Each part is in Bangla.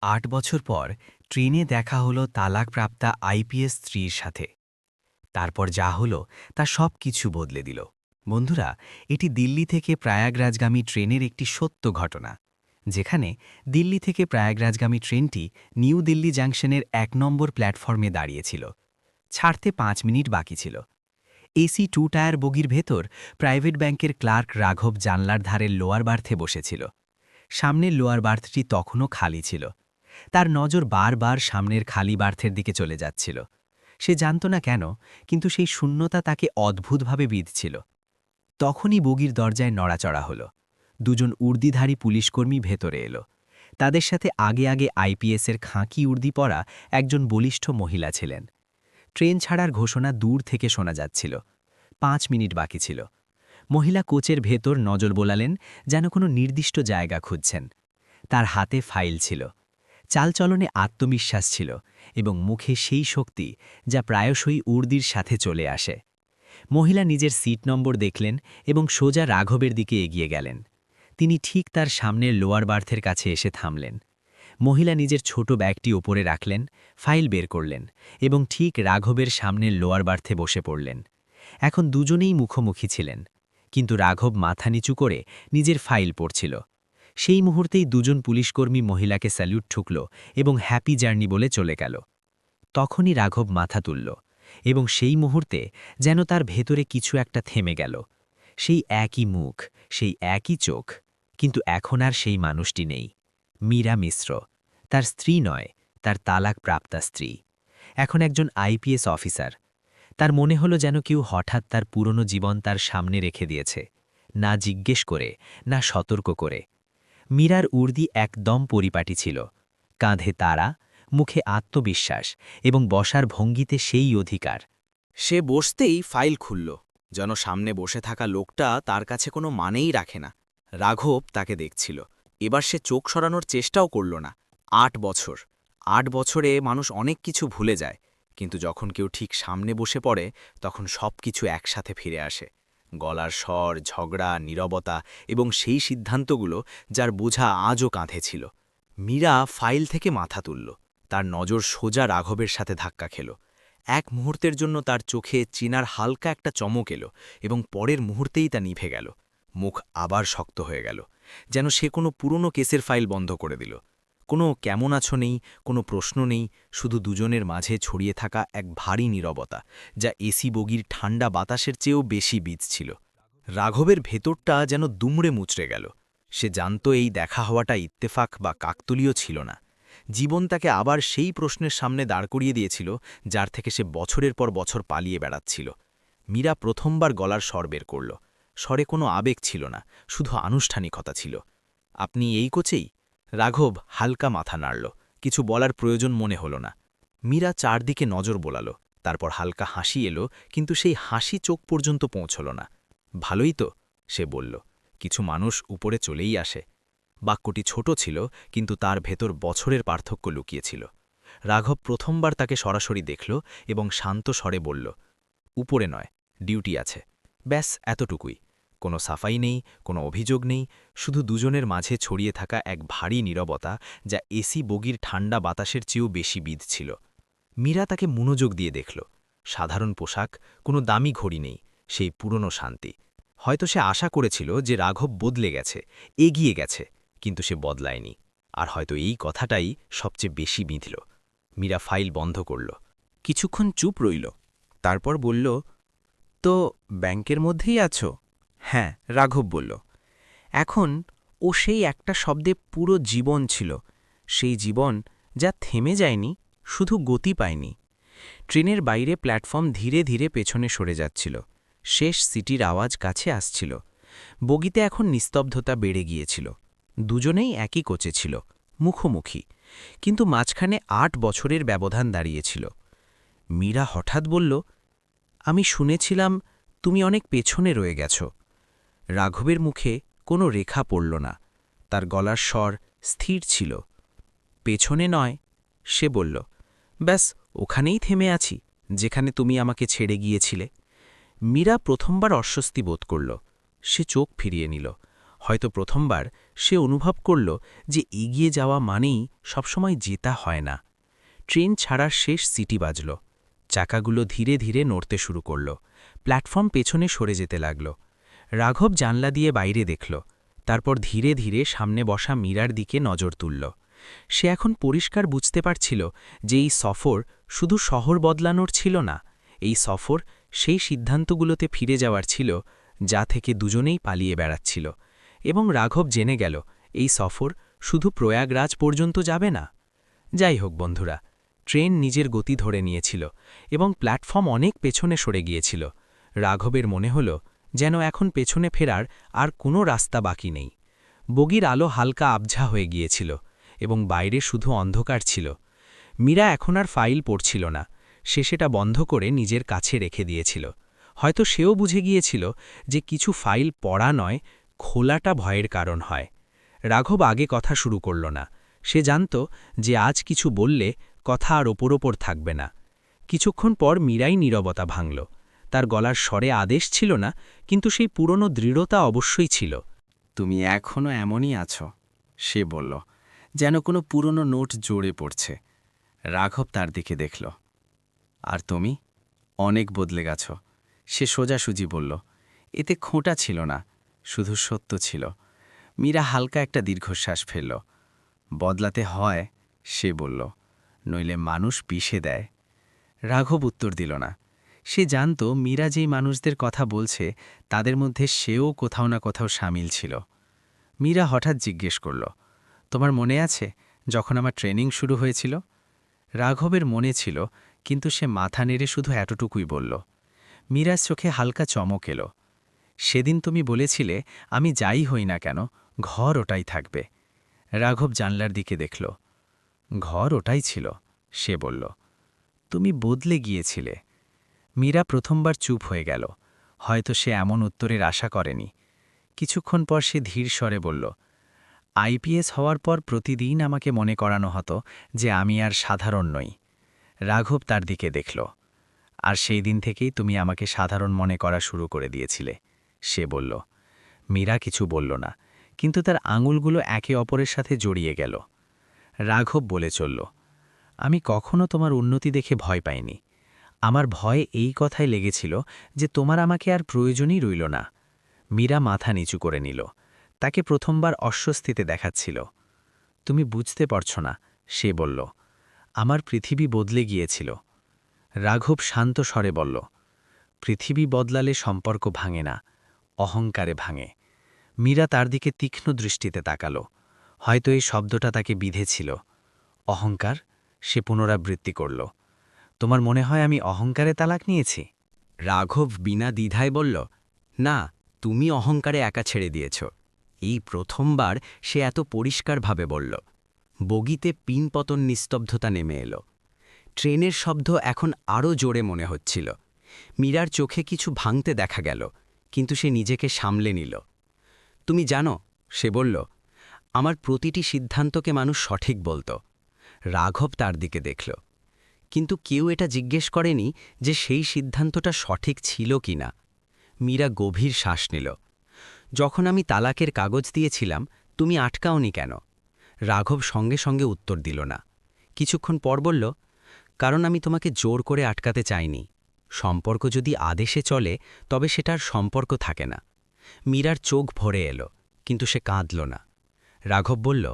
৮ বছর পর ট্রেনে দেখা হলো তালাকপ্রাপ্তা আইপিএস স্ত্রীর সাথে। তারপর যা হলো তা সব কিছু বদলে দিল। বন্ধুরা, এটি দিল্লি থেকে প্রয়াগরাজগামী ট্রেনের একটি সত্য ঘটনা, যেখানে দিল্লি থেকে প্রয়াগরাজগামী ট্রেনটি নিউ দিল্লি জাংশনের ১ নম্বর প্ল্যাটফর্মে দাঁড়িয়েছিল। ছাড়তে ৫ মিনিট বাকি ছিল। এসি 2 টায়ার বগির ভেতর প্রাইভেট ব্যাংকের ক্লার্ক রাঘব জানলার ধারের লোয়ার বার্থে বসেছিল। সামনের লোয়ার বার্থটি তখনও খালি ছিল। তার নজর বারবার সামনের খালি বার্থের দিকে চলে যাচ্ছিল। সে জানত না কেন, কিন্তু সেই শূন্যতা তাকে অদ্ভুতভাবে বিঁধছিল। তখনই বগির দরজায় নড়াচড়া হলো। দুজন উর্দিধারী পুলিশকর্মী ভেতরে এলো। তাদের সাথে আগে আগে আইপিএসের খাঁকি উর্দি পরা একজন বলিষ্ঠ মহিলা ছিলেন। ট্রেন ছাড়ার ঘোষণা দূর থেকে শোনা যাচ্ছিল। ৫ মিনিট বাকি ছিল। মহিলা কোচের ভেতর নজর বোলালেন, যেন কোনো নির্দিষ্ট জায়গা খুঁজছেন। তার হাতে ফাইল ছিল। চালচলনে আত্মবিশ্বাস ছিল এবং মুখে সেই শক্তি যা প্রায়শই উর্দির সাথে চলে আসে। মহিলা নিজের সিট নম্বর দেখলেন এবং সোজা রাঘবের দিকে এগিয়ে গেলেন। তিনি ঠিক তার সামনের লোয়ার বার্থের কাছে এসে থামলেন। মহিলা নিজের ছোট ব্যাগটি ওপরে রাখলেন, ফাইল বের করলেন এবং ঠিক রাঘবের সামনের লোয়ার বার্থে বসে পড়লেন। এখন দুজনেই মুখোমুখি ছিলেন, কিন্তু রাঘব মাথা নিচু করে নিজের ফাইল পড়ছিল। সেই মুহূর্তেই দুজন পুলিশকর্মী মহিলাকে স্যালুট ঠুকল এবং হ্যাপি জার্নি বলে চলে গেল। তখনই রাঘব মাথা তুলল এবং সেই মুহূর্তে যেন তার ভেতরে কিছু একটা থেমে গেল। সেই একই মুখ, সেই একই চোখ, কিন্তু এখন আর সেই মানুষটি নেই। মীরা মিশ্র, তার স্ত্রী নয়, তার তালাকপ্রাপ্তা স্ত্রী। এখন একজন আইপিএস অফিসার। তার মনে হলো যেন কেউ হঠাৎ তার পুরনো জীবন তার সামনে রেখে দিয়েছে, না জিজ্ঞেস করে, না সতর্ক করে। মীরার উর্দি একদম পরিপাটি ছিল। কাঁধে তারা, মুখে আত্মবিশ্বাস এবং বসার ভঙ্গিতে সেই অধিকার। সে বসতেই ফাইল খুলল, যেন সামনে বসে থাকা লোকটা তার কাছে কোনো মানেই রাখে না। রাঘব তাকে দেখছিল। এবার সে চোখ সরানোর চেষ্টাও করল না। ৮ বছর, ৮ বছরে মানুষ অনেক কিছু ভুলে যায়, কিন্তু যখন কেউ ঠিক সামনে বসে পড়ে তখন সব কিছু একসাথে ফিরে আসে। গলার স্বর, ঝগড়া, নীরবতা এবং সেই সিদ্ধান্তগুলো যার বোঝা আজও কাঁধে ছিল। মীরা ফাইল থেকে মাথা তুলল। তার নজর সোজা রাঘবের সাথে ধাক্কা খেল। এক মুহূর্তের জন্য তার চোখে চেনার হালকা একটা চমক এলো এবং পরের মুহূর্তেই তা নিভে গেল। মুখ আবার শক্ত হয়ে গেল, যেন সে কোনো পুরনো কেসের ফাইল বন্ধ করে দিল। কোনো কেমন আছো নেই, কোনো প্রশ্ন নেই, শুধু দুজনের মাঝে ছড়িয়ে থাকা এক ভারী নীরবতা, যা এসি বগির ঠান্ডা বাতাসের চেয়েও বেশি ছিল। রাঘবের ভেতরটা যেন দুমড়ে মুচড়ে গেল। সে জানত এই দেখা হওয়াটা ইত্তেফাক বা কাকতলীয় ছিল না। জীবন তাকে আবার সেই প্রশ্নের সামনে দাঁড় করিয়ে দিয়েছিল, যার থেকে সে বছরের পর বছর পালিয়ে বেড়াচ্ছিল। মীরা প্রথমবার গলার স্বর বের করল। স্বরে কোনো আবেগ ছিল না, শুধু আনুষ্ঠানিকতা ছিল। আপনি এই কোচেই? রাঘব হালকা মাথা নাড়ল। কিছু বলার প্রয়োজন মনে হল না। মীরা চারদিকে নজর বোলাল। তারপর হালকা হাসি এলো, কিন্তু সেই হাসি চোখ পর্যন্ত পৌঁছল না। ভালোই তো, সে বলল। কিছু মানুষ উপরে চলেই আসে। বাক্যটি ছোট ছিল, কিন্তু তার ভেতর বছরের পার্থক্য লুকিয়েছিল। রাঘব প্রথমবার তাকে সরাসরি দেখল এবং শান্ত স্বরে বলল, উপরে নয়, ডিউটি আছে। ব্যাস এতটুকুই। কোনো সাফাই নেই, কোনো অভিযোগ নেই, শুধু দুজনের মাঝে ছড়িয়ে থাকা এক ভারী নীরবতা, যা এসি বগির ঠান্ডা বাতাসের চেয়েও বেশি ছিল। মীরা তাকে মনোযোগ দিয়ে দেখল। সাধারণ পোশাক, কোনো দামি ঘড়ি নেই, সেই পুরনো শান্তি। হয়তো সে আশা করেছিল যে রাঘব বদলে গেছে, এগিয়ে গেছে, কিন্তু সে বদলায়নি। আর হয়তো এই কথাটাই সবচেয়ে বেশি বিঁধল। মীরা ফাইল বন্ধ করল। কিছুক্ষণ চুপ রইল। তারপর বলল, তো ব্যাংকের মধ্যেই আছো? হ্যাঁ, রাঘব বলল। এখন ও সেই একটা শব্দে পুরো জীবন ছিল, সেই জীবন যা থেমে যায়নি, শুধু গতি পায়নি। ট্রেনের বাইরে প্ল্যাটফর্ম ধীরে ধীরে পেছনে সরে যাচ্ছিল। শেষ সিটির আওয়াজ কাছে আসছিল। বগিতে এখন নিস্তব্ধতা বেড়ে গিয়েছিল। দুজনেই একই কোচে ছিল, মুখোমুখি, কিন্তু মাঝখানে ৮ বছরের ব্যবধান দাঁড়িয়েছিল। মীরা হঠাৎ বলল, আমি শুনেছিলাম তুমি অনেক পেছনে রয়ে গেছ। রাঘবের মুখে কোনো রেখা পড়ল না। তার গলার স্বর স্থির ছিল। পেছনে নয়, সে বলল, ব্যাস ওখানেই থেমে আছি, যেখানে তুমি আমাকে ছেড়ে গিয়েছিলে। মীরা প্রথমবার অস্বস্তি বোধ করল। সে চোখ ফিরিয়ে নিল। হয়তো প্রথমবার সে অনুভব করল যে এগিয়ে যাওয়া মানেই সবসময় জেতা হয় না। ট্রেন ছাড়ার শেষ সিটি বাজল। চাকাগুলো ধীরে ধীরে নড়তে শুরু করল। প্ল্যাটফর্ম পেছনে সরে যেতে লাগল। রাঘব জানলা দিয়ে বাইরে দেখল। তারপর ধীরে ধীরে সামনে বসা মীরার দিকে নজর তুলল। সে এখন পরিষ্কার বুঝতে পারছিল যে এই সফর শুধু শহর বদলানোর ছিল না, এই সফর সেই সিদ্ধান্তগুলোতে ফিরে যাওয়ার ছিল যা থেকে দুজনেই পালিয়ে বেড়াচ্ছিল। এবং রাঘব জেনে গেল এই সফর শুধু প্রয়াগরাজ পর্যন্ত যাবে না। যাই হোক বন্ধুরা, ট্রেন নিজের গতি ধরে নিয়েছিল এবং প্ল্যাটফর্ম অনেক পেছনে সরে গিয়েছিল। রাঘবের মনে হল যেন এখন পেছনে ফেরার আর কোনো রাস্তা বাকি নেই। বগির আলো হালকা আবঝা হয়ে গিয়েছিল এবং বাইরে শুধু অন্ধকার ছিল। মীরা এখন আর ফাইল পড়ছিল না, সে সেটা বন্ধ করে নিজের কাছে রেখে দিয়েছিল। হয়তো সেও বুঝে গিয়েছিল যে কিছু ফাইল পড়া নয়, খোলাটা ভয়ের কারণ হয়। রাঘব আগে কথা শুরু করল না। সে জানত যে আজ কিছু বললে কথা আর ওপর থাকবে না। কিছুক্ষণ পর মীরাই নীরবতা ভাঙল। তার গলার স্বরে আদেশ ছিল না, কিন্তু সেই পুরনো দৃঢ়তা অবশ্যই ছিল। তুমি এখনও এমনই আছো, সে বলল, যেন কোনো পুরনো নোট জোরে পড়ছে। রাঘব তার দিকে দেখল। আর তুমি অনেক বদলে গেছ, সে সোজাসুজি বলল। এতে খোঁটা ছিল না, শুধু সত্য ছিল। মীরা হালকা একটা দীর্ঘশ্বাস ফেলল। বদলাতে হয়, সে বলল, নইলে মানুষ পিষে দেয়। রাঘব উত্তর দিল না। সে জানত মীরা যেই মানুষদের কথা বলছে তাদের মধ্যে সেও কোথাও না কোথাও সামিল ছিল। মীরা হঠাৎ জিজ্ঞেস করল, তোমার মনে আছে যখন আমার ট্রেনিং শুরু হয়েছিল? রাঘবের মনে ছিল, কিন্তু সে মাথা নেড়ে শুধু এতটুকুই বলল। মীরার চোখে হালকা চমক এলো। সেদিন তুমি বলেছিলে আমি যাই হই না কেন, ঘর ওটাই থাকবে। রাঘব জানলার দিকে দেখল। ঘর ওটাই ছিল, সে বলল। তুমি বদলে গিয়েছিলে। মীরা প্রথমবার চুপ হয়ে গেল। হয়তো সে এমন উত্তরের আশা করেনি। কিছুক্ষণ পর সে ধীর স্বরে বলল, আইপিএস হওয়ার পর প্রতিদিন আমাকে মনে করানো হতো যে আমি আর সাধারণ নই। রাঘব তার দিকে দেখল। আর সেই দিন থেকেই তুমি আমাকে সাধারণ মনে করা শুরু করে দিয়েছিলে, সে বলল। মীরা কিছু বলল না, কিন্তু তার আঙুলগুলো একে অপরের সাথে জড়িয়ে গেল। রাঘব বলে চলল, আমি কখনো তোমার উন্নতি দেখে ভয় পাইনি। আমার ভয় এই কথায় লেগেছিল যে তোমার আমাকে আর প্রয়োজনই রইল না। মীরা মাথা নিচু করে নিল। তাকে প্রথমবার অস্বস্তিতে দেখাচ্ছিল। তুমি বুঝতে পারছ না, সে বলল। আমার পৃথিবী বদলে গিয়েছিল। রাঘব শান্ত স্বরে বলল, পৃথিবী বদলালে সম্পর্ক ভাঙে না, অহংকারে ভাঙে। মীরা তার দিকে তীক্ষ্ণ দৃষ্টিতে তাকাল। হয়তো এই শব্দটা তাকে বিঁধেছিল। অহংকার, সে পুনরাবৃত্তি করল। তোমার মনে হয় আমি অহংকারে তালাক নিয়েছি? রাঘব বিনা দ্বিধায় বলল, না, তুমি অহংকারে একা ছেড়ে দিয়েছ। এই প্রথমবার সে এত পরিষ্কারভাবে বলল। বগিতে পিনপতন নিস্তব্ধতা নেমে এলো। ট্রেনের শব্দ এখন আরও জোরে মনে হচ্ছিল। মীরার চোখে কিছু ভাঙতে দেখা গেল, কিন্তু সে নিজেকে সামলে নিল। তুমি জানো, সে বলল, আমার প্রতিটি সিদ্ধান্তকে মানুষ সঠিক বলত। রাঘব তার দিকে দেখল। কিন্তু কেউ এটা জিজ্ঞেস করেনি যে সেই সিদ্ধান্তটা সঠিক ছিল কি না। মীরা গভীর শ্বাস নিল। যখন আমি তালাকের কাগজ দিয়েছিলাম, তুমি আটকাওনি কেন? রাঘব সঙ্গে সঙ্গে উত্তর দিল না। কিছুক্ষণ পর বলল, কারণ আমি তোমাকে জোর করে আটকাতে চাইনি। সম্পর্ক যদি আদেশে চলে তবে সেটার সম্পর্ক থাকে না। মীরার চোখ ভরে এলো, কিন্তু সে কাঁদল না। রাঘব বলল,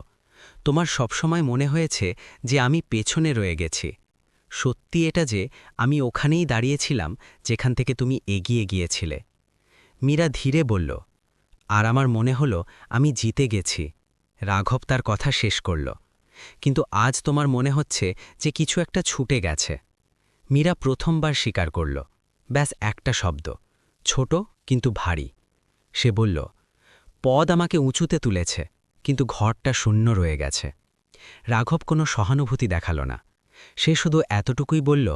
তোমার সবসময় মনে হয়েছে যে আমি পেছনে রয়ে গেছি। সত্যি এটা যে আমি ওখানেই দাঁড়িয়েছিলাম যেখান থেকে তুমি এগিয়ে গিয়েছিলে। মীরা ধীরে বলল, আর আমার মনে হলো আমি জিতে গেছি। রাঘব তার কথা শেষ করল। কিন্তু আজ তোমার মনে হচ্ছে যে কিছু একটা ছুটে গেছে। মীরা প্রথমবার স্বীকার করল। ব্যাস একটা শব্দ, ছোট কিন্তু ভারী। সে বলল, পদ আমাকে উঁচুতে তুলেছে, কিন্তু ঘরটা শূন্য রয়ে গেছে। রাঘব কোনো সহানুভূতি দেখাল না। সে শুধু এতটুকুই বলল,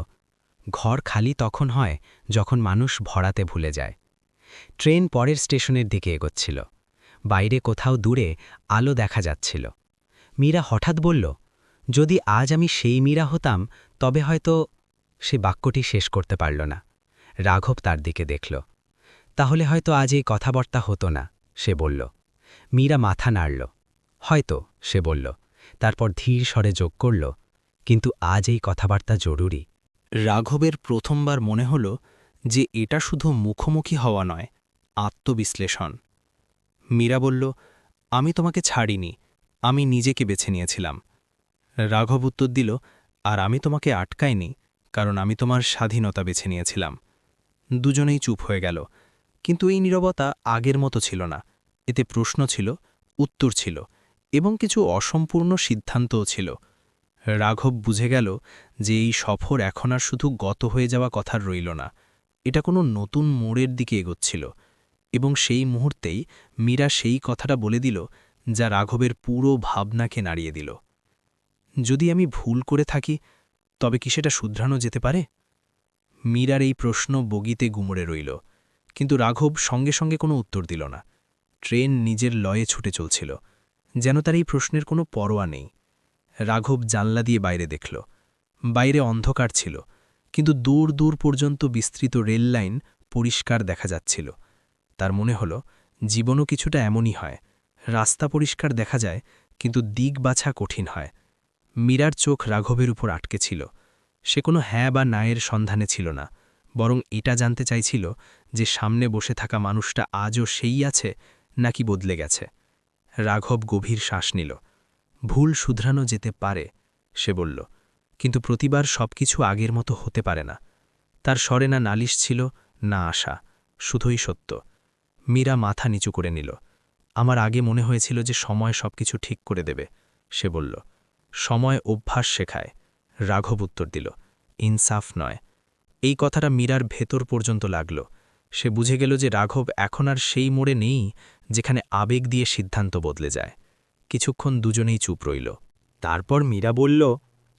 ঘর খালি তখন হয় যখন মানুষ ভরাতে ভুলে যায়। ট্রেন পরের স্টেশনের দিকে এগোচ্ছিল। বাইরে কোথাও দূরে আলো দেখা যাচ্ছিল। মীরা হঠাৎ বলল, যদি আজ আমি সেই মীরা হতাম তবে হয়তো। সে বাক্যটি শেষ করতে পারল না। রাঘব তার দিকে দেখল। তাহলে হয়তো আজ এই কথাবার্তা হতো না, সে বলল। মীরা মাথা নাড়ল। হয়তো, সে বলল। তারপর ধীর স্বরে যোগ করল, কিন্তু আজ এই কথাবার্তা জরুরি। রাঘবের প্রথমবার মনে হল যে এটা শুধু মুখোমুখি হওয়া নয়, আত্মবিশ্লেষণ। মীরা বলল, আমি তোমাকে ছাড়িনি, আমি নিজেকে বেছে নিয়েছিলাম। রাঘব উত্তর দিল, আর আমি তোমাকে আটকাইনি, কারণ আমি তোমার স্বাধীনতা বেছে নিয়েছিলাম। দুজনেই চুপ হয়ে গেল, কিন্তু এই নীরবতা আগের মতো ছিল না। এতে প্রশ্ন ছিল, উত্তর ছিল, এবং কিছু অসম্পূর্ণ সিদ্ধান্তও ছিল। রাঘব বুঝে গেল যে এই সফর এখন আর শুধু গত হয়ে যাওয়া কথার রইল না, এটা কোনো নতুন মোড়ের দিকে এগোচ্ছিল। এবং সেই মুহূর্তেই মীরা সেই কথাটা বলে দিল যা রাঘবের পুরো ভাবনাকে নাড়িয়ে দিল। যদি আমি ভুল করে থাকি, তবে কি সেটা শুধরানো যেতে পারে? মীরার এই প্রশ্ন বগিতে গুমড়ে রইল, কিন্তু রাঘব সঙ্গে সঙ্গে কোনো উত্তর দিল না। ট্রেন নিজের লয়ে ছুটে চলছিল, যেন তার এই প্রশ্নের কোনো পরোয়া নেই। রাঘব জানলা দিয়ে বাইরে দেখল। বাইরে অন্ধকার ছিল, কিন্তু দূর দূর পর্যন্ত বিস্তৃত রেল লাইন পরিষ্কার দেখা যাচ্ছিল। তার মনে হল, জীবনও কিছুটা এমনই হয়, রাস্তা পরিষ্কার দেখা যায়, কিন্তু দিক বাছা কঠিন হয়। মীরার চোখ রাঘবের উপর আটকে ছিল। সে কোনো হ্যাঁ বা নায়ের সন্ধানে ছিল না, বরং এটা জানতে চাইছিল যে সামনে বসে থাকা মানুষটা আজও সেই আছে নাকি বদলে গেছে। রাঘব গভীর শ্বাস নিল। ভুল শুধরানো যেতে পারে, সে বলল, কিন্তু প্রতিবার সবকিছু আগের মতো হতে পারে না। তার স্বরে না নালিশ ছিল, না আশা, শুধুই সত্য। মীরা মাথা নিচু করে নিল। আমার আগে মনে হয়েছিল যে সময় সবকিছু ঠিক করে দেবে, সে বলল। সময় অভ্যাস শেখায়, রাঘব উত্তর দিল, ইনসাফ নয়। এই কথাটা মীরার ভেতর পর্যন্ত লাগল। সে বুঝে গেল যে রাঘব এখন আর সেই মোড়ে নেই যেখানে আবেগ দিয়ে সিদ্ধান্ত বদলে যায়। কিছুক্ষণ দুজনেই চুপ রইল। তারপর মীরা বলল,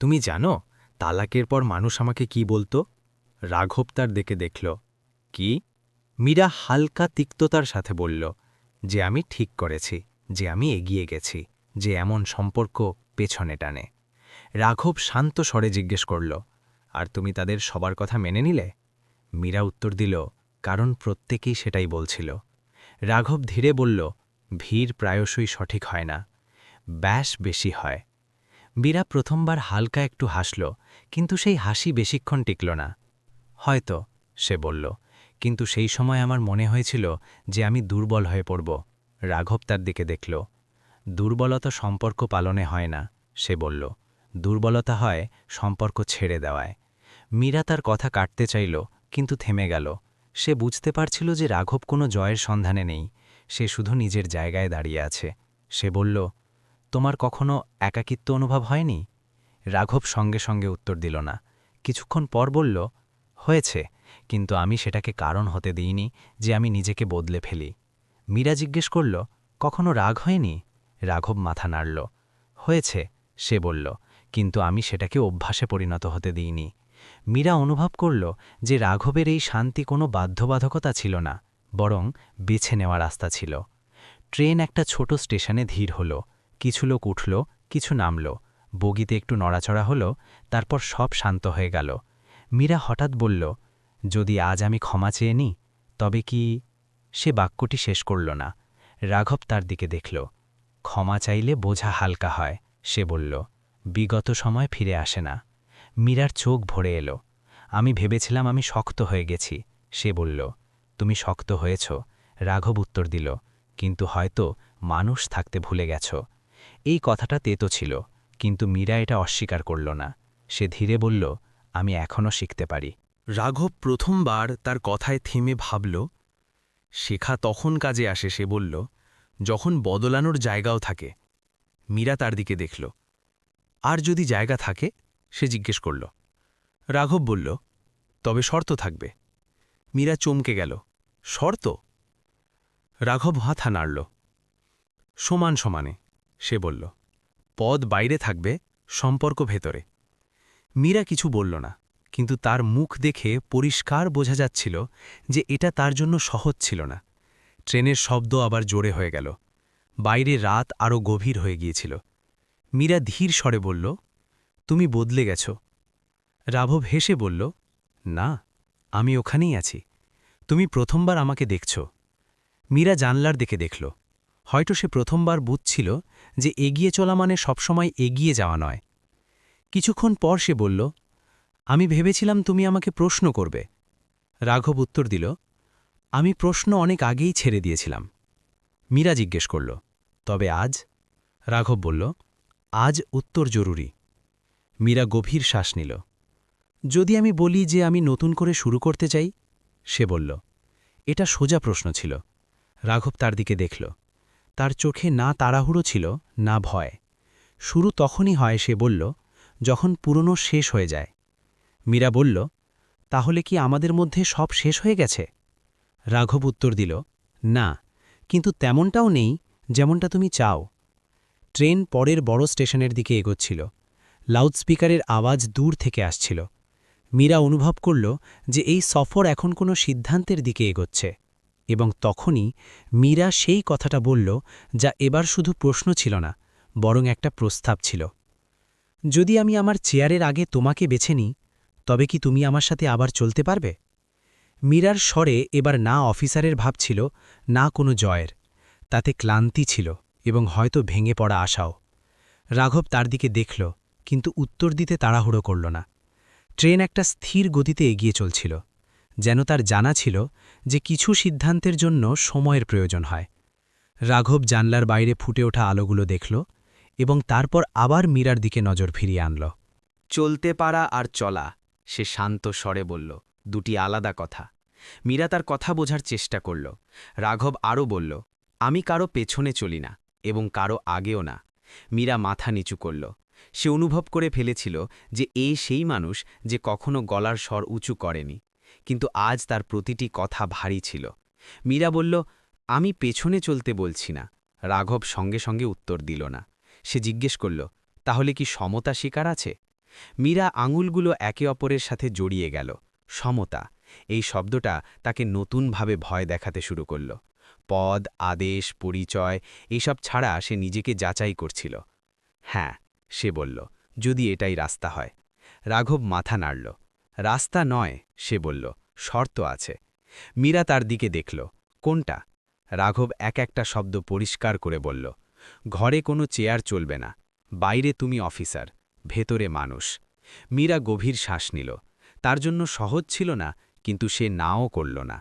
তুমি জানো তালাকের পর মানুষ আমাকে কি বলতো? রাঘব তার দিকে দেখল। কি? মীরা হালকা তিক্ততার সাথে বলল, যে আমি ঠিক করেছি, যে আমি এগিয়ে গেছি, যে এমন সম্পর্ক পেছনে টানে। রাঘব শান্ত স্বরে জিজ্ঞেস করল, আর তুমি তাদের সবার কথা মেনে নিলে? মীরা উত্তর দিল, কারণ প্রত্যেকেই সেটাই বলছিল। রাঘব ধীরে বলল, ভিড় প্রায়শই সঠিক হয় না, ব্যাস বেশি হয়। মীরা প্রথমবার হালকা একটু হাসল, কিন্তু সেই হাসি বেশিক্ষণ টিকল না। হয়তো, সে বলল, কিন্তু সেই সময় আমার মনে হয়েছিল যে আমি দুর্বল হয়ে পড়ব। রাঘব তার দিকে দেখল। দুর্বলতা সম্পর্ক পালনে হয় না, সে বলল, দুর্বলতা হয় সম্পর্ক ছেড়ে দেওয়ায়। মীরা তার কথা কাটতে চাইল, কিন্তু থেমে গেল। সে বুঝতে পারছিল যে রাঘব কোনো জয়ের সন্ধানে নেই, সে শুধু নিজের জায়গায় দাঁড়িয়ে আছে। সে বলল, তোমার কখনো একাকিত্ব অনুভব হয়নি? রাঘব সঙ্গে সঙ্গে উত্তর দিল না। কিছুক্ষণ পর বলল, হয়েছে, কিন্তু আমি সেটাকে কারণ হতে দিইনি যে আমি নিজেকে বদলে ফেলি। মীরা জিজ্ঞেস করল, কখনো রাগ হয়নি? রাঘব মাথা নাড়ল। হয়েছে, সে বলল, কিন্তু আমি সেটাকে অভ্যাসে পরিণত হতে দিইনি। মীরা অনুভব করল যে রাঘবের এই শান্তি কোনো বাধ্যবাধকতা ছিল না, বরং বেছে নেওয়া রাস্তা ছিল। ট্রেন একটা ছোট স্টেশনে ধীর হল। কিছু লোক উঠল, কিছু নামল, বগিতে একটু নড়াচড়া হল, তারপর সব শান্ত হয়ে গেল। মীরা হঠাৎ বলল, যদি আজ আমি ক্ষমা চেয়ে নিই, তবে কি? সে বাক্যটি শেষ করল না। রাঘব তার দিকে দেখল। ক্ষমা চাইলে বোঝা হালকা হয়, সে বলল, বিগত সময় ফিরে আসে না। মীরার চোখ ভরে এলো। আমি ভেবেছিলাম আমি শক্ত হয়ে গেছি, সে বলল। তুমি শক্ত হয়েছ, রাঘব উত্তর দিল, কিন্তু হয়তো মানুষ থাকতে ভুলে গেছ। এই কথাটা তেতো ছিল, কিন্তু মীরা এটা অস্বীকার করল না। সে ধীরে বলল, আমি এখনও শিখতে পারি। রাঘব প্রথমবার তার কথায় থেমে ভাবল। শেখা তখন কাজে আসে, সে বলল, যখন বদলানোর জায়গাও থাকে। মীরা তার দিকে দেখল। আর যদি জায়গা থাকে? সে জিজ্ঞেস করল। রাঘব বলল, তবে শর্ত থাকবে। মীরা চমকে গেল। শর্ত? রাঘব মাথা নাড়ল। সমান সমানে, সে বলল। পদ বাইরে থাকবে, সম্পর্ক ভেতরে। মীরা কিছু বলল না, কিন্তু তার মুখ দেখে পরিষ্কার বোঝা যাচ্ছিল যে এটা তার জন্য সহজ ছিল না। ট্রেনের শব্দ আবার জোরে হয়ে গেল। বাইরে রাত আরও গভীর হয়ে গিয়েছিল। মীরা ধীর স্বরে বলল, তুমি বদলে গেছ। রাঘব হেসে বলল, না, আমি ওখানেই আছি। তুমি প্রথমবার আমাকে দেখছ। মীরা জানলার দিকে দেখল। হয়তো সে প্রথমবার বুঝছিল যে এগিয়ে চলা মানে সবসময় এগিয়ে যাওয়া নয়। কিছুক্ষণ পর সে বলল, আমি ভেবেছিলাম তুমি আমাকে প্রশ্ন করবে। রাঘব উত্তর দিল, আমি প্রশ্ন অনেক আগেই ছেড়ে দিয়েছিলাম। মীরা জিজ্ঞেস করল, তবে আজ? রাঘব বলল, আজ উত্তর জরুরি। মীরা গভীর শ্বাস নিল। যদি আমি বলি যে আমি নতুন করে শুরু করতে চাই? সে বলল। এটা সোজা প্রশ্ন ছিল। রাঘব তার দিকে দেখল। তার চোখে না তাড়াহুড়ো ছিল, না ভয়। শুরু তখনই হয়, সে বলল, যখন পুরনো শেষ হয়ে যায়। মীরা বলল, তাহলে কি আমাদের মধ্যে সব শেষ হয়ে গেছে? রাঘব উত্তর দিল, না, কিন্তু তেমনটাও নেই যেমনটা তুমি চাও। ট্রেন পরের বড় স্টেশনের দিকে এগোচ্ছিল। লাউডস্পিকারের আওয়াজ দূর থেকে আসছিল। মীরা অনুভব করল যে এই সফর এখন কোনো সিদ্ধান্তের দিকে এগোচ্ছে। এবং তখনই মীরা সেই কথাটা বলল যা এবার শুধু প্রশ্ন ছিল না, বরং একটা প্রস্তাব ছিল। যদি আমি আমার চেয়ারের আগে তোমাকে বেছে নিই, তবে কি তুমি আমার সাথে আবার চলতে পারবে? মীরার স্বরে এবার না অফিসারের ভাব ছিল, না কোনো জয়ের। তাতে ক্লান্তি ছিল এবং হয়তো ভেঙে পড়া আশাও। রাঘব তার দিকে দেখল, কিন্তু উত্তর দিতে তাড়াহুড়ো করল না। ট্রেন একটা স্থির গতিতে এগিয়ে চলছিল, যেন তার জানা ছিল যে কিছু সিদ্ধান্তের জন্য সময়ের প্রয়োজন হয়। রাঘব জানলার বাইরে ফুটে ওঠা আলোগুলো দেখল এবং তারপর আবার মীরার দিকে নজর ফিরিয়ে আনল। চলতে পারা আর চলা, সে শান্ত স্বরে বলল, দুটি আলাদা কথা। মীরা তার কথা বোঝার চেষ্টা করল। রাঘব আরও বলল, আমি কারো পেছনে চলি না এবং কারো আগেও না। মীরা মাথা নিচু করল। সে অনুভব করে ফেলেছিল যে সেই মানুষ যে কখনো গলার স্বর উঁচু করেনি, কিন্তু আজ তার প্রতিটি কথা ভারী ছিল। মীরা বলল, আমি পেছনে চলতে বলছি না। রাঘব সঙ্গে সঙ্গে উত্তর দিল না। সে জিজ্ঞেস করল, তাহলে কি সমতা স্বীকার আছে? মীরা আঙুলগুলো একে অপরের সাথে জড়িয়ে গেল। সমতা, এই শব্দটা তাকে নতুনভাবে ভয় দেখাতে শুরু করল। পদ, আদেশ, পরিচয় এইসব ছাড়া সে নিজেকে যাচাই করছিল। হ্যাঁ, সে বলল, যদি এটাই রাস্তা হয়। রাঘব মাথা নাড়ল। রাস্তা নয়, সে বলল, শর্ত আছে। মীরা তার দিকে দেখল, কোনটা? রাঘব এক একটা শব্দ পরিষ্কার করে বলল, ঘরে কোনো চেয়ার চলবে না, বাইরে তুমি অফিসার, ভেতরে মানুষ। মীরা গভীর শ্বাস নিল। তার জন্য সহজ ছিল না, কিন্তু সে নাও করল না।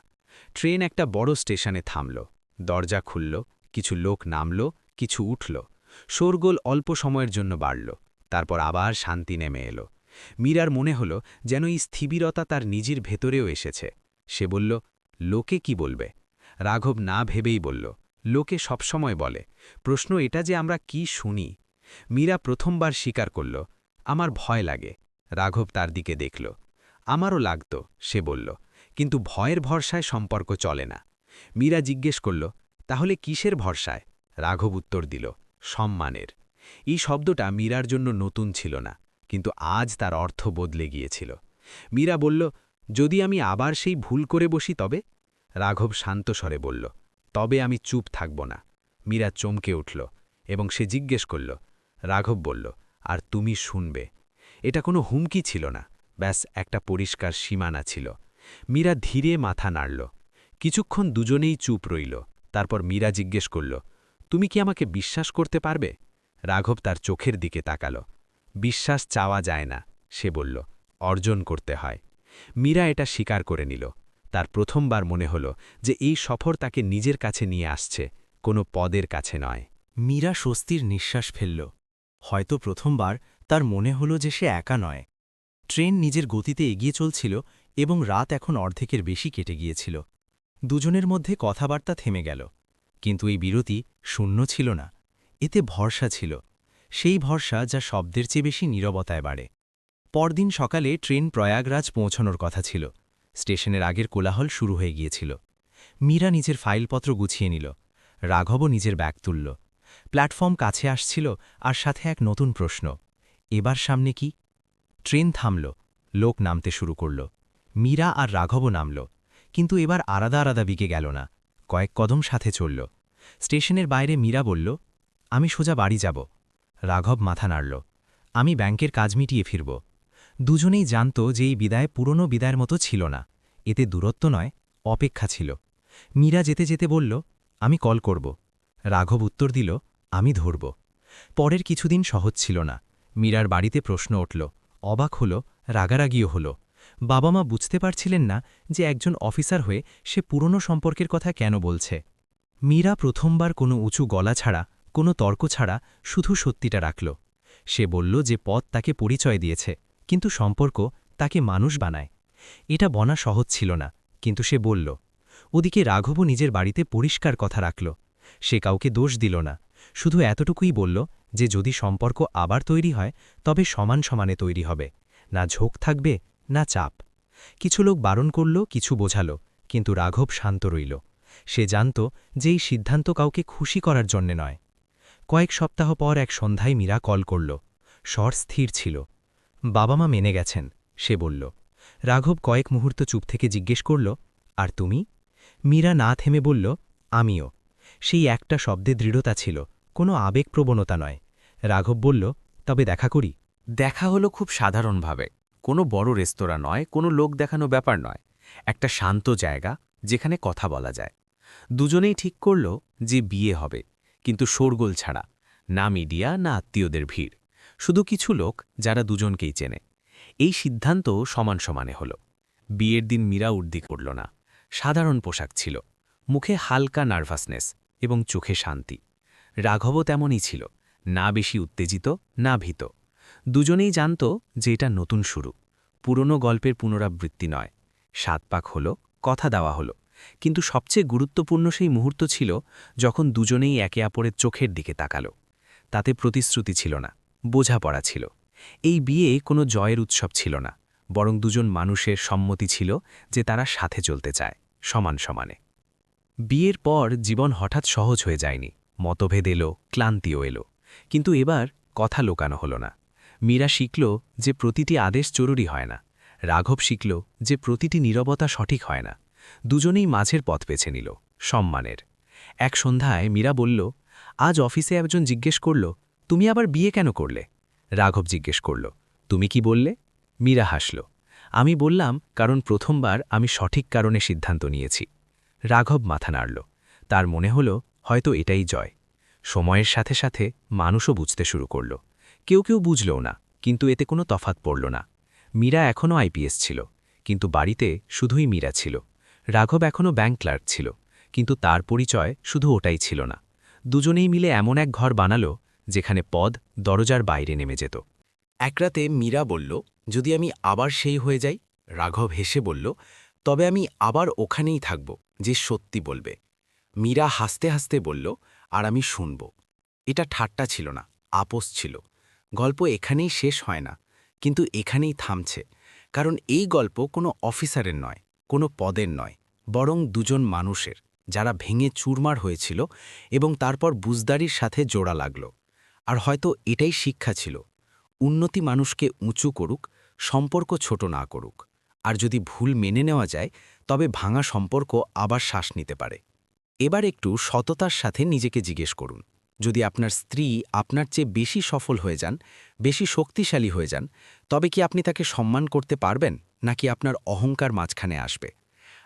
ট্রেন একটা বড় স্টেশনে থামল। দরজা খুলল, কিছু লোক নামল, কিছু উঠল। শোরগোল অল্প সময়ের জন্য বাড়ল, তারপর আবার শান্তি নেমে এলো। মীরার মনে হল যেন এই স্থিবিরতা তার নিজের ভেতরেও এসেছে। সে বলল, লোকে কি বলবে? রাঘব না ভেবেই বলল, লোকে সবসময় বলে। প্রশ্ন এটা যে আমরা কি শুনি। মীরা প্রথমবার স্বীকার করল, আমার ভয় লাগে। রাঘব তার দিকে দেখল। আমারও লাগত, সে বলল, কিন্তু ভয়ের ভরসায় সম্পর্ক চলে না। মীরা জিজ্ঞেস করল, তাহলে কিসের ভরসায়? রাঘব উত্তর দিল, সম্মানের। এই শব্দটা মীরার জন্য নতুন ছিল না, কিন্তু আজ তার অর্থ বদলে গিয়েছিল। মীরা বলল, যদি আমি আবার সেই ভুল করে বসি তবে? রাঘব শান্ত স্বরে বলল, তবে আমি চুপ থাকব না। মীরা চমকে উঠল এবং সে জিজ্ঞেস করল। রাঘব বলল, আর তুমি শুনবে। এটা কোনো হুমকি ছিল না, ব্যাস একটা পরিষ্কার সীমানা ছিল। মীরা ধীরে মাথা নাড়ল। কিছুক্ষণ দুজনেই চুপ রইল। তারপর মীরা জিজ্ঞেস করল, তুমি কি আমাকে বিশ্বাস করতে পারবে? রাঘব তার চোখের দিকে তাকাল। বিশ্বাস চাওয়া যায় না, সে বলল, অর্জন করতে হয়। মীরা এটা স্বীকার করে নিল। তার প্রথমবার মনে হল যে এই সফর তাকে নিজের কাছে নিয়ে আসছে, কোনো পদের কাছে নয়। মীরা স্বস্তির নিঃশ্বাস ফেলল। হয়তো প্রথমবার তার মনে হল যে সে একা নয়। ট্রেন নিজের গতিতে এগিয়ে চলছিল এবং রাত এখন অর্ধেকের বেশি কেটে গিয়েছিল। দুজনের মধ্যে কথাবার্তা থেমে গেল, কিন্তু এই বিরতি শূন্য ছিল না। এতে ভরসা ছিল, সেই ভরসা যা শব্দের চেয়ে বেশি নীরবতায় বাড়ে। পরদিন সকালে ট্রেন প্রয়াগরাজ পৌঁছানোর কথা ছিল। স্টেশনের আগের কোলাহল শুরু হয়ে গিয়েছিল। মীরা নিজের ফাইলপত্র গুছিয়ে নিল। রাঘবও নিজের ব্যাগ তুলল। প্ল্যাটফর্ম কাছে আসছিল, আর সাথে এক নতুন প্রশ্ন, এবার সামনে কি? ট্রেন থামল, লোক নামতে শুরু করল। মীরা আর রাঘবও নামল, কিন্তু এবার আলাদা আলাদা বিকে গেল না, কয়েক কদম সাথে চলল। স্টেশনের বাইরে মীরা বলল, আমি সোজা বাড়ি যাব। রাঘব মাথা নাড়ল, আমি ব্যাংকের কাজ মিটিয়ে ফিরব। দুজনেই জানত যে এই বিদায় পুরনো বিদায়ের মতো ছিল না। এতে দূরত্ব নয়, অপেক্ষা ছিল। মীরা যেতে যেতে বলল, আমি কল করব। রাঘব উত্তর দিল, আমি ধরব। পরের কিছুদিন সহজ ছিল না। মীরার বাড়িতে প্রশ্ন উঠল, অবাক হল, রাগারাগিও হল। বাবা মা বুঝতে পারছিলেন না যে একজন অফিসার হয়ে সে পুরনো সম্পর্কের কথা কেন বলছে। মীরা প্রথমবার কোনো উঁচু গলা ছাড়া, কোনো তর্ক ছাড়া শুধু সত্যিটা রাখল। সে বলল যে পথ তাকে পরিচয় দিয়েছে, কিন্তু সম্পর্ক তাকে মানুষ বানায়। এটা বনা সহজ ছিল না, কিন্তু সে বলল। ওদিকে রাঘবও নিজের বাড়িতে পরিষ্কার কথা রাখল। সে কাউকে দোষ দিল না, শুধু এতটুকুই বলল যে যদি সম্পর্ক আবার তৈরি হয় তবে সমান সমানে তৈরি হবে, না ঝোঁক থাকবে না চাপ। কিছু লোক বারণ করল, কিছু বোঝালো, কিন্তু রাঘব শান্ত রইল। সে জানত যে এই সিদ্ধান্ত কাউকে খুশি করার জন্যে নয়। কয়েক সপ্তাহ পর এক সন্ধ্যায় মীরা কল করল। স্বর স্থির ছিল। বাবা মা মেনে গেছেন, সে বলল। রাঘব কয়েক মুহূর্ত চুপ থেকে জিজ্ঞেস করল, আর তুমি? মীরা না থেমে বলল, আমিও। সেই একটা শব্দে দৃঢ়তা ছিল, কোনো আবেগপ্রবণতা নয়। রাঘব বলল, তবে দেখা করি। দেখা হলো খুব সাধারণভাবে, কোনো বড় রেস্তোরাঁ নয়, কোনো লোক দেখানো ব্যাপার নয়, একটা শান্ত জায়গা যেখানে কথা বলা যায়। দুজনেই ঠিক করল যে বিয়ে হবে, কিন্তু শোরগোল ছাড়া, না মিডিয়া না আত্মীয়দের ভিড়, শুধু কিছু লোক যারা দুজনকেই চেনে। এই সিদ্ধান্ত সমান সমানে হল। বিয়ের দিন মীরা উর্দি করল না, সাধারণ পোশাক ছিল, মুখে হালকা নার্ভাসনেস এবং চোখে শান্তি। রাঘবও তেমনই ছিল, না বেশি উত্তেজিত না ভীত। দুজনেই জানত যে এটা নতুন শুরু, পুরনো গল্পের পুনরাবৃত্তি নয়। ৭ পাক হল, কথা দেওয়া হলো, কিন্তু সবচেয়ে গুরুত্বপূর্ণ সেই মুহূর্ত ছিল যখন দুজনেই একে অপরের চোখের দিকে তাকালো। তাতে প্রতিশ্রুতি ছিল না, বোঝাপড়া ছিল। এই বিয়ে কোনো জয়ের উৎসব ছিল না, বরং দুজন মানুষের সম্মতি ছিল যে তারা সাথে চলতে চায়, সমান সমানে। বিয়ের পর জীবন হঠাৎ সহজ হয়ে যায়নি। মতভেদ এলো, ক্লান্তিও এলো, কিন্তু এবার কথা লোকানো হলো না। মীরা শিখল যে প্রতিটি আদেশ জরুরি হয় না। রাঘব শিখল যে প্রতিটি নীরবতা সঠিক হয় না। দুজনেই মাঝের পথ বেছে নিল, সম্মানের। এক সন্ধ্যায় মীরা বলল, আজ অফিসে একজন জিজ্ঞেস করল, তুমি আবার বিয়ে কেন করলে? রাঘব জিজ্ঞেস করল, তুমি কি বললে? মীরা হাসল, আমি বললাম কারণ প্রথমবার আমি সঠিক কারণে সিদ্ধান্ত নিয়েছি। রাঘব মাথা নাড়ল, তার মনে হল হয়তো এটাই জয়। সময়ের সাথে সাথে মানুষও বুঝতে শুরু করল। কেউ কেউ বুঝলও না, কিন্তু এতে কোনো তফাৎ পড়ল না। মীরা এখনও আইপিএস ছিল, কিন্তু বাড়িতে শুধুই মীরা ছিল। রাঘব এখনও ব্যাংক ক্লার্ক ছিল, কিন্তু তার পরিচয় শুধু ওটাই ছিল না। দুজনেই মিলে এমন এক ঘর বানালো যেখানে পদ দরজার বাইরে নেমে যেত। এক রাতে মীরা বলল, যদি আমি আবার সেই হয়ে যাই? রাঘব হেসে বলল, তবে আমি আবার ওখানেই থাকব, যে সত্যি বলবে। মীরা হাসতে হাসতে বলল, আর আমি শুনব। এটা ঠাট্টা ছিল না, আপোস ছিল। গল্প এখানেই শেষ হয় না, কিন্তু এখানেই থামছে, কারণ এই গল্প কোনো অফিসারের নয়, কোনো পদের নয়, বরং দুজন মানুষের, যারা ভেঙে চুরমার হয়েছিল এবং তারপর বুঝদারির সাথে জোড়া লাগল। আর হয়তো এটাই শিক্ষা ছিল, উন্নতি মানুষকে উঁচু করুক, সম্পর্ক ছোট না করুক। আর যদি ভুল মেনে নেওয়া যায়, তবে ভাঙা সম্পর্ক আবার শ্বাস নিতে পারে। এবার একটু সততার সাথে নিজেকে জিজ্ঞেস করুন, যদি আপনার স্ত্রী আপনার চেয়ে বেশি সফল হয়ে যান, বেশি শক্তিশালী হয়ে যান, তবে কি আপনি তাকে সম্মান করতে পারবেন, নাকি আপনার অহংকার মাঝখানে আসবে?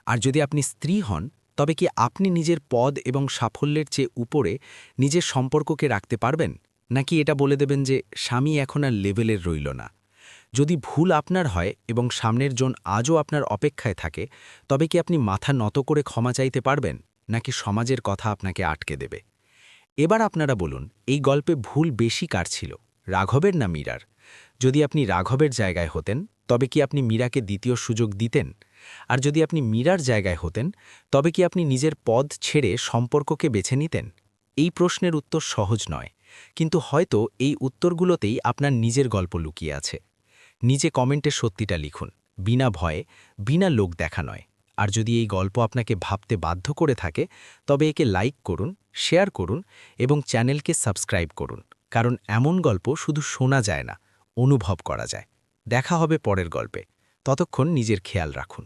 আর যদি আপনি স্ত্রী হন, তবে কি আপনি নিজের পদ এবং সাফল্যের চেয়ে উপরে নিজের সম্পর্ককে রাখতে পারবেন, নাকি এটা বলে দেবেন যে স্বামী এখন আর লেভেলের রইল না? যদি ভুল আপনার হয় এবং সামনের জন আজও আপনার অপেক্ষায় থাকে, তবে কি আপনি মাথা নত করে ক্ষমা চাইতে পারবেন, নাকি সমাজের কথা আপনাকে আটকে দেবে? এবার আপনারা বলুন, এই গল্পে ভুল বেশি কার ছিল, রাঘবের না মীরার? যদি আপনি রাঘবের জায়গায় হতেন, তবে কি আপনি মীরাকে দ্বিতীয় সুযোগ দিতেন? আর যদি আপনি মীরার জায়গায় হতেন, তবে কি আপনি নিজের পদ ছেড়ে সম্পর্ককে বেছে নিতেন? এই প্রশ্নের উত্তর সহজ নয়, কিন্তু হয়তো এই উত্তরগুলোতেই আপনার নিজের গল্প লুকিয়ে আছে। নিচে কমেন্টে সত্যিটা লিখুন, বিনা ভয়ে, বিনা লোক দেখা নয়। আর যদি এই গল্প আপনাকে ভাবতে বাধ্য করে থাকে, তবে একে লাইক করুন, শেয়ার করুন এবং চ্যানেলকে সাবস্ক্রাইব করুন, কারণ এমন গল্প শুধু শোনা যায় না, অনুভব করা যায়। দেখা হবে পরের গল্পে। ততক্ষণ নিজের খেয়াল রাখুন।